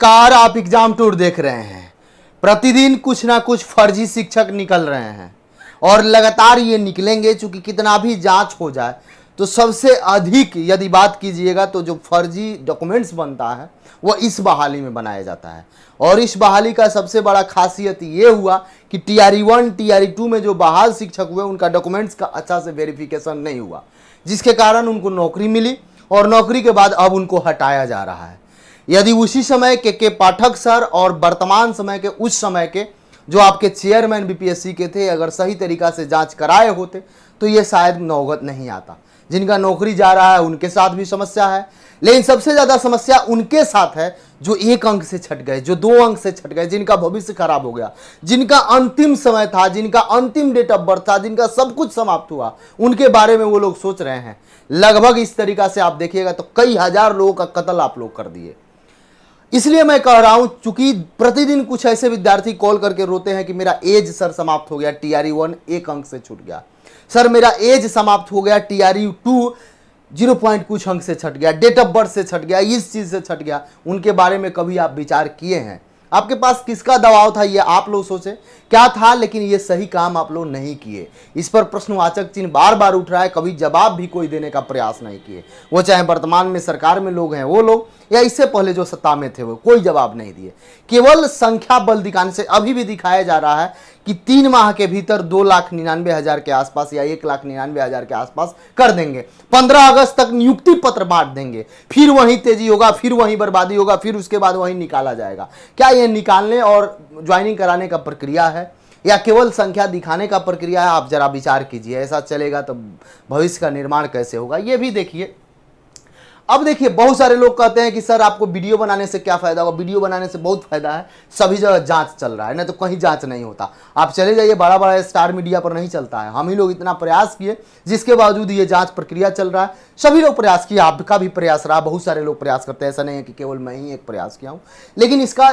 नमस्कार, आप exam tour देख रहे हैं। प्रतिदिन कुछ ना कुछ फर्जी शिक्षक निकल रहे हैं और लगातार ये निकलेंगे। चूंकि कितना भी जांच हो जाए तो सबसे अधिक यदि बात कीजिएगा तो जो फर्जी डॉक्यूमेंट्स बनता है वो इस बहाली में बनाया जाता है। और इस बहाली का सबसे बड़ा खासियत ये हुआ कि टीआरई 1 टीआरई 2 में जो बहाल शिक्षक हुए उनका डॉक्यूमेंट्स का अच्छा से वेरिफिकेशन नहीं हुआ, जिसके कारण उनको नौकरी मिली और नौकरी के बाद अब उनको हटाया जा रहा है। यदि उसी समय के पाठक सर और वर्तमान समय के उस समय के जो आपके चेयरमैन बीपीएससी के थे अगर सही तरीका से जांच कराए होते तो ये शायद नौबत नहीं आता। जिनका नौकरी जा रहा है उनके साथ भी समस्या है, लेकिन सबसे ज़्यादा समस्या उनके साथ है जो 1 अंक से छट गए, जो 2 अंक से छट गए, जिनका भविष्य खराब हो गया, जिनका अंतिम समय था, जिनका अंतिम डेट ऑफ बर्थ था, जिनका सब कुछ समाप्त हुआ, उनके बारे में वो लोग सोच रहे हैं। लगभग इस तरीका से आप देखिएगा तो कई हजार लोगों का कत्ल आप लोग कर दिए। इसलिए मैं कह रहा हूं, चूंकि प्रतिदिन कुछ ऐसे विद्यार्थी कॉल करके रोते हैं कि मेरा एज सर समाप्त हो गया, टीआरई 1 1 अंक से छूट गया, सर मेरा एज समाप्त हो गया, टीआरई 2 0 पॉइंट कुछ अंक से छट गया, डेट ऑफ बर्थ से छट गया, इस चीज से छट गया। उनके बारे में कभी आप विचार किए हैं? आपके पास किसका दबाव था ये आप लोग सोचे क्या था, लेकिन ये सही काम आप लोग नहीं किए। इस पर प्रश्नवाचक चिन्ह बार बार उठ रहा है, कभी जवाब भी कोई देने का प्रयास नहीं किए। वो चाहे वर्तमान में सरकार में लोग हैं वो लोग या इससे पहले जो सत्ता में थे वो कोई जवाब नहीं दिए। केवल संख्या बल दिखाने से अभी भी दिखाया जा रहा है कि 3 माह के भीतर 2,99,000 के आसपास या 1,99,000 के आसपास कर देंगे। 15 अगस्त तक नियुक्ति पत्र बांट देंगे, फिर वहीं तेजी होगा, फिर वहीं बर्बादी होगा, फिर उसके बाद वहीं निकाला जाएगा। क्या ये निकालने और ज्वाइनिंग कराने का प्रक्रिया है या केवल संख्या दिखाने का प्रक्रिया है? आप जरा विचार कीजिए। ऐसा चलेगा तो भविष्य का निर्माण कैसे होगा ये भी देखिए। अब देखिए, बहुत सारे लोग कहते हैं कि सर आपको वीडियो बनाने से क्या फायदा होगा। वीडियो बनाने से बहुत फायदा है, सभी जगह जांच चल रहा है, नहीं तो कहीं जांच नहीं होता। आप चले जाइए, बड़ा बड़ा स्टार मीडिया पर नहीं चलता है। हम ही लोग इतना प्रयास किए, जिसके बावजूद ये जांच प्रक्रिया चल रहा है। सभी लोग प्रयास किए, आपका भी प्रयास रहा, बहुत सारे लोग प्रयास करते हैं, ऐसा नहीं है कि केवल मैं ही एक प्रयास किया हूँ। लेकिन इसका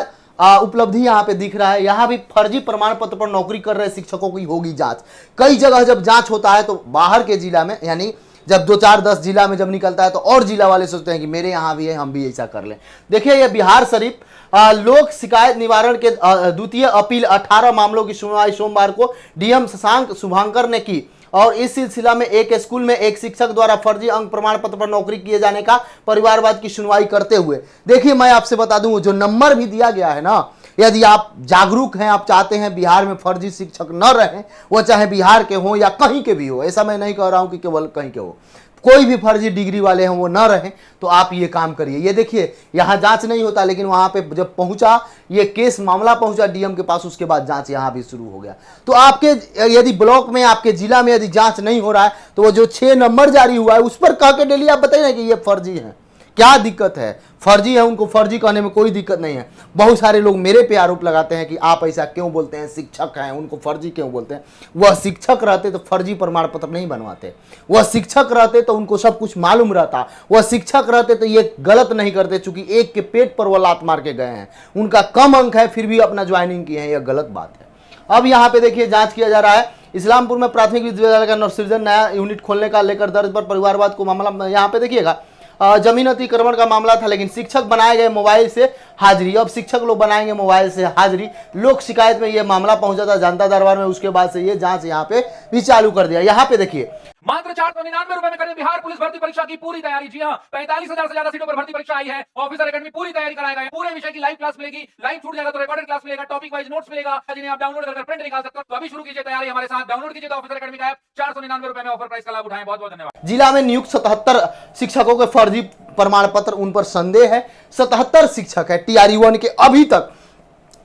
उपलब्धि यहाँ पे दिख रहा है। यहाँ भी फर्जी प्रमाण पत्र पर नौकरी कर रहे शिक्षकों की होगी जांच। कई जगह जब जांच होता है तो बाहर के जिला में, यानी जब 2 4 10 जिला में जब निकलता है तो और जिला वाले सोचते हैं कि मेरे यहाँ भी है, हम भी ऐसा कर लें। देखिए, ये बिहार शरीफ लोक शिकायत निवारण के द्वितीय अपील 18 मामलों की सुनवाई सोमवार को डीएम शशांक शुभांकर ने की और इस सिलसिला में एक स्कूल में एक शिक्षक द्वारा फर्जी अंक प्रमाण पत्र पर नौकरी किए जाने का परिवारवाद की सुनवाई करते हुए, देखिए मैं आपसे बता दूं, जो नंबर भी दिया गया है ना, यदि आप जागरूक हैं, आप चाहते हैं बिहार में फर्जी शिक्षक न रहें, वो चाहे बिहार के हो या कहीं के भी हो, ऐसा मैं नहीं कह रहा हूं कि केवल कहीं के हो, कोई भी फर्जी डिग्री वाले हैं वो न रहें, तो आप ये काम करिए। ये देखिए, यहाँ जांच नहीं होता, लेकिन वहां पे जब पहुंचा ये केस मामला पहुंचा डीएम के पास, उसके बाद जांच यहाँ भी शुरू हो गया। तो आपके यदि ब्लॉक में, आपके जिला में यदि जांच नहीं हो रहा है तो वो जो 6 नंबर जारी हुआ है उस पर कह के डेली आप बताइए ना कि ये फर्जी है। क्या दिक्कत है? फर्जी है, उनको फर्जी कहने में कोई दिक्कत नहीं है। बहुत सारे लोग मेरे पे आरोप लगाते हैं कि आप ऐसा क्यों बोलते हैं, शिक्षक हैं उनको फर्जी क्यों बोलते हैं। वह शिक्षक रहते तो फर्जी प्रमाण पत्र नहीं बनवाते, वह शिक्षक रहते तो उनको सब कुछ मालूम रहता, वह शिक्षक रहते तो ये गलत नहीं करते। चूंकि एक के पेट पर वह लात मार के गए हैं, उनका कम अंक है फिर भी अपना ज्वाइनिंग किए हैं, यह गलत बात है। अब यहाँ पे देखिए जांच किया जा रहा है। इस्लामपुर में प्राथमिक विद्यालय का नवसृजन नया यूनिट खोलने का लेकर दर्ज पर परिवारवाद को मामला, यहाँ पे देखिएगा जमीन अतिक्रमण का मामला था, लेकिन शिक्षक बनाए गए मोबाइल से हाजिरी। अब शिक्षक लोग बनाएंगे मोबाइल से हाजिरी। लोक शिकायत में यह मामला पहुंचा था जनता दरबार में, उसके बाद से ये जांच यहाँ पे भी चालू कर दिया। यहाँ पे देखिए, मात्र 499 रुपए में करें बिहार पुलिस भर्ती परीक्षा की पूरी तैयारी। जी हां, 45,000 से ज्यादा सीटों पर भर्ती परीक्षा आई है। ऑफिसर एकेडमी पूरी तैयारी कराएगा। पूरे विषय की लाइव क्लास मिलेगी, लाइव छूट जाएगा तो रिकॉर्डेड क्लास मिलेगा, टॉपिक वाइज नोट्स मिलेगा, जिन्हें आप डाउनलोड कर प्रिंट निकाल सकते हो। तो अभी शुरू कीजिए तैयारी हमारे साथ। डाउनलोड कीजिए तो ऑफिसर एकेडमी का ऐप, 499 रुपए में ऑफर प्राइस का लाभ उठाएं। बहुत बहुत धन्यवाद। जिला में नियुक्त 77 शिक्षकों के फर्जी प्रमाण पत्र, उन पर संदेह है। 77 शिक्षक है टीआरई 1 के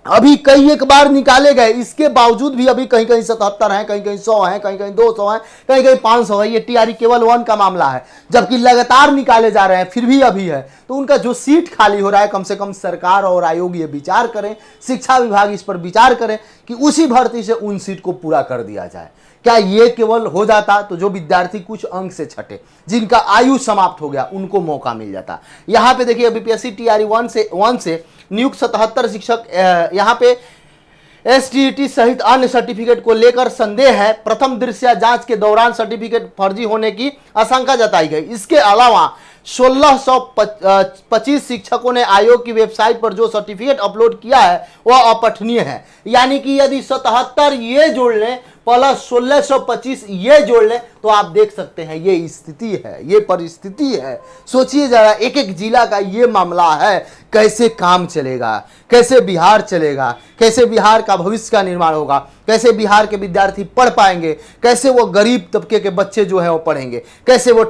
अभी कई एक बार निकाले गए, इसके बावजूद भी अभी कहीं कहीं 77 हैं, कहीं कहीं 100 हैं, कहीं कहीं 200 हैं, कहीं कहीं 500 है। ये टीआरई केवल 1 का मामला है, जबकि लगातार निकाले जा रहे हैं फिर भी अभी है। तो उनका जो सीट खाली हो रहा है, कम से कम सरकार और आयोग ये विचार करें, शिक्षा विभाग इस पर विचार करें कि उसी भर्ती से उन सीट को पूरा कर दिया जाए। क्या ये केवल हो जाता तो जो विद्यार्थी कुछ अंक से छटे, जिनका आयु समाप्त हो गया, उनको मौका मिल जाता। यहाँ पे देखिए, बीपीएससी टीआरई 1 से नियुक्त 77 शिक्षक, यहाँ पे एसटीईटी सहित अन्य सर्टिफिकेट को लेकर संदेह है। प्रथम दृष्टया जांच के दौरान सर्टिफिकेट फर्जी होने की आशंका जताई गई। इसके अलावा 1625 शिक्षकों ने आयोग की वेबसाइट पर जो सर्टिफिकेट अपलोड किया है वह अपठनीय है। यानी कि यदि 77 ये जोड़ लें प्लस 1625 ये जोड़ लें तो आप देख सकते हैं ये स्थिति है, ये परिस्थिति है। सोचिए जरा, एक एक जिला का ये मामला है, कैसे काम चलेगा, कैसे बिहार चलेगा, कैसे बिहार का भविष्य का निर्माण होगा, कैसे बिहार के विद्यार्थी पढ़ पाएंगे, कैसे वो गरीब तबके के बच्चे जो हैं वो पढ़ेंगे, कैसे वो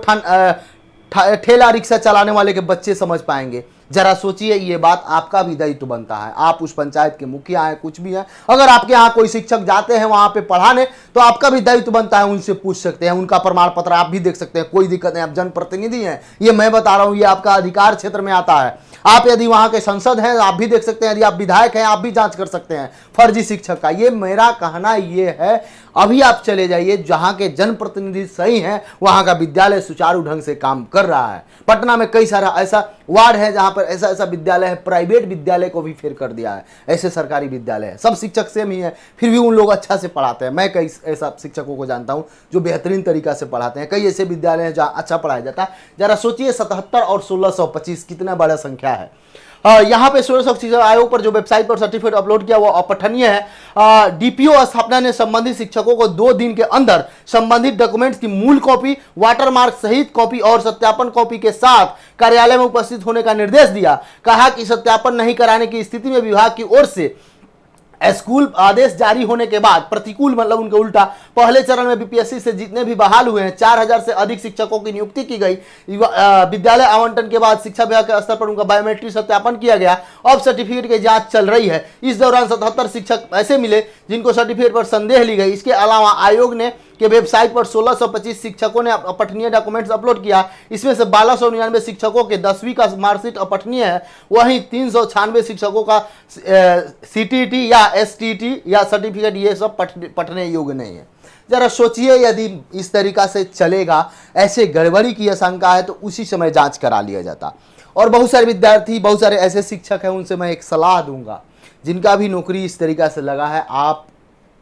ठेला रिक्शा चलाने वाले के बच्चे समझ पाएंगे। जरा सोचिए, ये बात आपका भी दायित्व बनता है। आप उस पंचायत के मुखिया हैं, कुछ भी हैं, अगर आपके यहाँ कोई शिक्षक जाते हैं वहां पे पढ़ाने तो आपका भी दायित्व बनता है, उनसे पूछ सकते हैं, उनका प्रमाण पत्र आप भी देख सकते हैं, कोई दिक्कत नहीं। आप जनप्रतिनिधि हैं, ये मैं बता रहा हूं, ये आपका अधिकार क्षेत्र में आता है। आप यदि वहां के सांसद हैं आप भी देख सकते हैं, यदि आप विधायक हैं आप भी जांच कर सकते हैं फर्जी शिक्षक का। ये मेरा कहना ये है, अभी आप चले जाइए, जहां के जनप्रतिनिधि सही हैं वहां का विद्यालय सुचारू ढंग से काम कर रहा है। पटना में कई सारा ऐसा वार्ड है जहां पर ऐसा ऐसा विद्यालय है, प्राइवेट विद्यालय को भी फेल कर दिया है, ऐसे सरकारी विद्यालय है, सब शिक्षक सेम ही है, फिर भी उन लोग अच्छा से पढ़ाते हैं। मैं कई ऐसा शिक्षकों को जानता हूं जो बेहतरीन तरीका से पढ़ाते हैं। कई ऐसे विद्यालय हैं जहां अच्छा पढ़ाया जाता है। जरा सोचिए 77 और 1625 कितना बड़ा संख्या है। यहाँ पे सोलह शिक्षा आयोग पर जो वेबसाइट पर सर्टिफिकेट अपलोड किया वो अपठनीय है। डीपीओ स्थापना ने संबंधित शिक्षकों को 2 दिन के अंदर संबंधित डॉक्यूमेंट्स की मूल कॉपी, वाटरमार्क सहित कॉपी और सत्यापन कॉपी के साथ कार्यालय में उपस्थित होने का निर्देश दिया। कहा कि सत्यापन नहीं कराने की स्थिति में विभाग की ओर से स्कूल आदेश जारी होने के बाद प्रतिकूल, मतलब उनके उल्टा, पहले चरण में बीपीएससी से जितने भी बहाल हुए हैं 4000 से अधिक शिक्षकों की नियुक्ति की गई। विद्यालय आवंटन के बाद शिक्षा विभाग के स्तर पर उनका बायोमेट्रिक सत्यापन किया गया। अब सर्टिफिकेट की जांच चल रही है। इस दौरान 77 शिक्षक ऐसे मिले जिनको सर्टिफिकेट पर संदेह ली गई। इसके अलावा आयोग ने के वेबसाइट पर 1625 शिक्षकों ने अपठनीय डॉक्यूमेंट्स अपलोड किया। इसमें से 1299 शिक्षकों के 10वीं का मार्कशीट अपठनीय है। वहीं 396 शिक्षकों का सीटीटी या एसटीटी या सर्टिफिकेट ये सब पढ़ने योग्य नहीं है। जरा सोचिए, यदि इस तरीका से चलेगा, ऐसे गड़बड़ी की आशंका है तो उसी समय जांच करा लिया जाता। और बहुत सारे विद्यार्थी, बहुत सारे ऐसे शिक्षक हैं, उनसे मैं एक सलाह दूंगा, जिनका भी नौकरी इस तरीका से लगा है, आप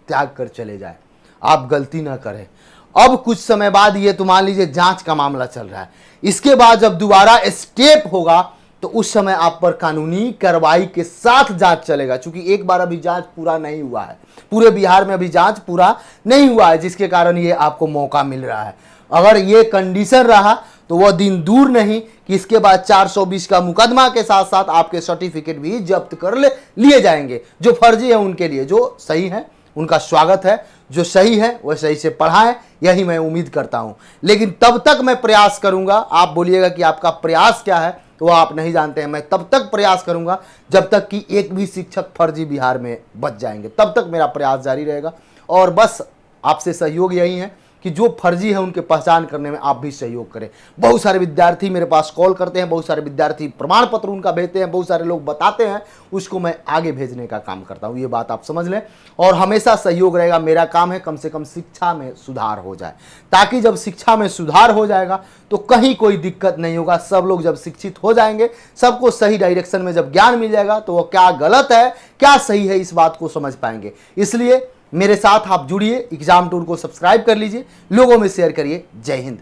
त्याग कर चले जाए, आप गलती ना करें। अब कुछ समय बाद, ये तो मान लीजिए जांच का मामला चल रहा है, इसके बाद जब दोबारा स्टेप होगा तो उस समय आप पर कानूनी कार्रवाई के साथ जांच चलेगा। क्योंकि एक बार अभी जांच पूरा नहीं हुआ है, पूरे बिहार में अभी जांच पूरा नहीं हुआ है, जिसके कारण ये आपको मौका मिल रहा है। अगर ये कंडीशन रहा तो वह दिन दूर नहीं कि इसके बाद 420 का मुकदमा के साथ साथ आपके सर्टिफिकेट भी जब्त कर लिए जाएंगे। जो फर्जी है उनके लिए, जो सही है उनका स्वागत है, जो सही है वह सही से पढ़ाएं, यही मैं उम्मीद करता हूं। लेकिन तब तक मैं प्रयास करूंगा। आप बोलिएगा कि आपका प्रयास क्या है, तो आप नहीं जानते हैं। मैं तब तक प्रयास करूंगा जब तक कि एक भी शिक्षक फर्जी बिहार में बच जाएंगे, तब तक मेरा प्रयास जारी रहेगा। और बस आपसे सहयोग यही है कि जो फर्जी है उनके पहचान करने में आप भी सहयोग करें। बहुत सारे विद्यार्थी मेरे पास कॉल करते हैं, बहुत सारे विद्यार्थी प्रमाण पत्र उनका भेजते हैं, बहुत सारे लोग बताते हैं, उसको मैं आगे भेजने का काम करता हूं। ये बात आप समझ लें, और हमेशा सहयोग रहेगा। मेरा काम है कम से कम शिक्षा में सुधार हो जाए, ताकि जब शिक्षा में सुधार हो जाएगा तो कहीं कोई दिक्कत नहीं होगा। सब लोग जब शिक्षित हो जाएंगे, सबको सही डायरेक्शन में जब ज्ञान मिल जाएगा, तो वो क्या गलत है क्या सही है इस बात को समझ पाएंगे। इसलिए मेरे साथ आप जुड़िए, एग्जाम टूर को सब्सक्राइब कर लीजिए, लोगों में शेयर करिए। जय हिंद।